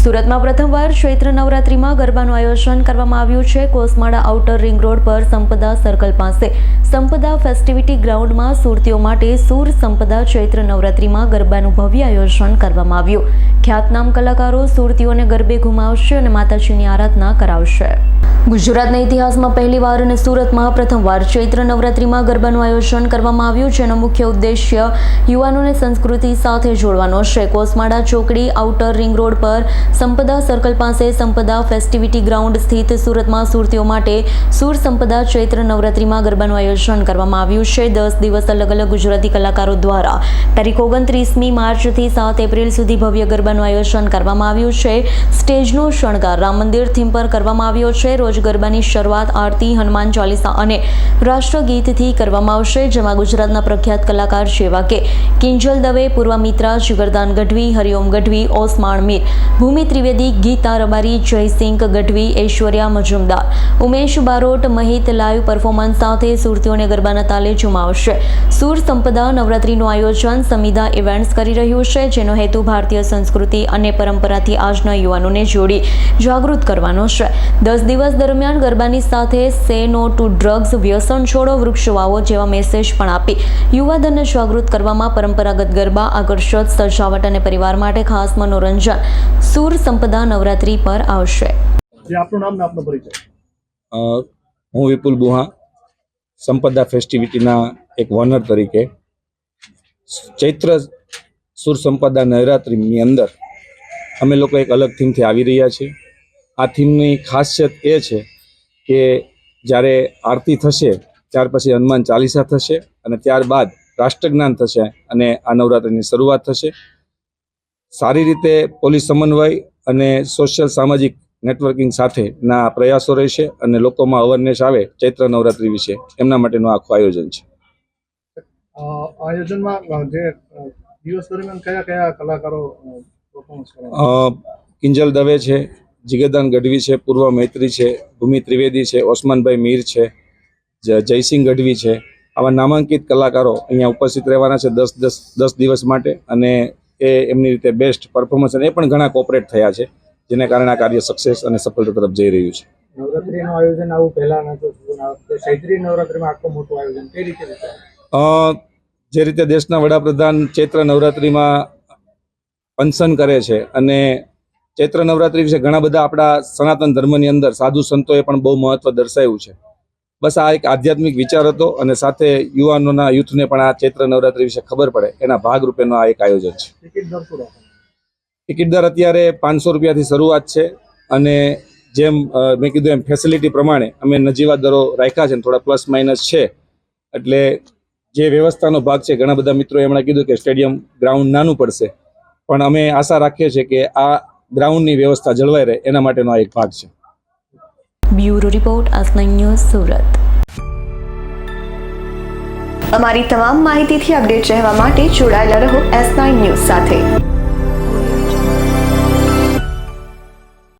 સુરતમાં પ્રથમવાર ચૈત્ર નવરાત્રિમાં ગરબાનું આયોજન કરવામાં આવ્યું છે। કોસમાળા આઉટર રિંગ રોડ પર સંપદા સર્કલ પાસે સંપદા ફેસ્ટિવિટી ગ્રાઉન્ડમાં સુરતીઓ માટે સુર સંપદા ચૈત્ર નવરાત્રિમાં ગરબાનું ભવ્ય આયોજન કરવામાં આવ્યું। ખ્યાતનામ કલાકારો સુરતીઓને ગરબે ઘુમાવશે અને માતાજીની આરાધના કરાવશે। ગુજરાતના ઇતિહાસમાં પહેલીવાર અને સુરતમાં પ્રથમવાર ચૈત્ર નવરાત્રિમાં ગરબાનું આયોજન કરવામાં આવ્યું, જેનો મુખ્ય ઉદ્દેશ્ય યુવાનોને સંસ્કૃતિ સાથે જોડવાનો છે। કોસમાળા ચોકડી આઉટર રિંગ રોડ પર સંપદા સર્કલ પાસે સંપદા ફેસ્ટિવિટી ગ્રાઉન્ડ સ્થિત સુરતમાં સુરતીઓ માટે સુર સંપદા ચૈત્ર નવરાત્રિમાં ગરબાનું આયોજન કરવામાં આવ્યું છે। 10 દિવસ અલગ અલગ ગુજરાતી કલાકારો દ્વારા તારીખ 29મી માર્ચથી 7 એપ્રિલ સુધી ભવ્ય ગરબાનું આયોજન કરવામાં આવ્યું છે। સ્ટેજનો શણગાર રામ મંદિર થીમ પર કરવામાં આવ્યો છે। રોજ ગરબાની શરૂઆત આરતી, હનુમાન ચાલીસા અને રાષ્ટ્રગીતથી કરવામાં આવશે, જેમાં ગુજરાતના પ્રખ્યાત કલાકાર જેવા કે કિંજલ દવે, પૂર્વા મિત્રા, જીગરદાન ગઢવી, હરિઓમ ગઢવી, ઓસમાણ મીર, ભૂમિ ત્રિવેદી, ગીતા રબારી, જયસિંહ ગઢવી, ઐશ્વર્યા મજુમદાર, ઉમેશ બારોટ, મહિત લાઈવ પરફોર્મન્સ સાથે સુરતીઓને ગરબાના તાલે ઝુમાવશે। સુર સંપદા નવરાત્રિનું આયોજન સમિધા ઇવેન્ટ્સ કરી રહ્યું છે, જેનો હેતુ ભારતીય સંસ્કૃતિ અને પરંપરાથી આજના યુવાનોને જોડી જાગૃત કરવાનો છે। 10 દિવસ દરમિયાન ગરબાની સાથે સે નો ટુ ડ્રગ્સ, વ્યસન છોડો, વૃક્ષ વાવો જેવા મેસેજ પણ આપી યુવાધનને જાગૃત કરવામાં પરંપરાગત ગરબા, આકર્ષક સજાવટ અને પરિવાર માટે ખાસ મનોરંજન સુર સંપદા નવરાત્રિ પર આવશે। આપનું નામ ને આપનો પરિચય। હું વિપુલ બુહા, સંપદા ફેસ્ટિવિટીના એક ઓનર તરીકે ચૈત્ર સુર સંપદા નવરાત્રિની અંદર અમે લોકો એક અલગ થીમથી આવી રહ્યા છીએ। આ થીમની ખાસિયત એ છે કે જ્યારે આરતી થશે ત્યાર પછી હનુમાન ચાલીસા થશે અને ત્યારબાદ રાષ્ટ્રજ્ઞાન થશે અને આ નવરાત્રિની શરૂઆત થશે। સારી રીતે પોલીસ સમન્વય અને સોશિયલ સામાજિક નેટવર્કિંગ સાથેના પ્રયાસો રહેશે અને લોકોમાં અવેરનેસ આવે ચૈત્ર નવરાત્રિ વિશે, એમના માટેનું આખું આયોજન છે। આયોજનમાં જે દિવસ દરમિયાન કયા કયા કલાકારો પરફોર્મન્સ કરવાના? કિંજલ દવે છે, જીગરદાન ગઢવી છે, પૂર્વા મૈત્રી છે, ભૂમિ ત્રિવેદી છે, ઓસમાનભાઈ મીર છે, જયસિંહ ગઢવી છે। આવા નામાંકિત કલાકારો અહીંયા ઉપસ્થિત રહેવાના છે 10 દિવસ માટે અને એ એમની રીતે બેસ્ટ પરફોર્મન્સ અને એ પણ ઘણા કોઓપરેટ થયા છે, જેને કારણે આ કાર્ય સક્સેસ અને સફળતા તરફ જઈ રહ્યું છે। નવરાત્રીનું આયોજન આવું પહેલા નહોતું, ચૈત્રી નવરાત્રીમાં આટલું મોટું આયોજન કઈ રીતે? જે રીતે દેશના વડાપ્રધાન ચૈત્ર નવરાત્રિમાં અનશન કરે છે અને ચૈત્ર નવરાત્રિ વિશે ઘણા બધા આપણા સનાતન ધર્મની અંદર સાધુ સંતોએ પણ બહુ મહત્વ દર્શાવ્યું છે। બસ આ એક આધ્યાત્મિક વિચાર હતો અને સાથે યુવાનોના યુથને પણ આ ચૈત્ર નવરાત્રિ વિશે ખબર પડે એના ભાગરૂપેનું આ એક આયોજન છે। ટિકિટ દર અત્યારે 500 રૂપિયાથી શરૂઆત છે અને જેમ મેં કીધું એમ ફેસિલિટી પ્રમાણે અમે નજીવા દરો રાખ્યા છે, થોડા પ્લસ માઇનસ છે। એટલે જે વ્યવસ્થાનો ભાગ છે, ઘણા બધા મિત્રોએ હમણાં કીધું કે સ્ટેડિયમ ગ્રાઉન્ડ નાનું પડશે, પણ અમે આશા રાખીએ છીએ કે આ ગ્રાઉન્ડની વ્યવસ્થા જળવાઈ રહે એના માટેનો આ એક ભાગ છે। Bureau report, S9 news, Surat. અમારી તમામ માહિતીથી અપડેટ રહેવા માટે જોડાયેલા રહો S9 ન્યૂઝ સાથે।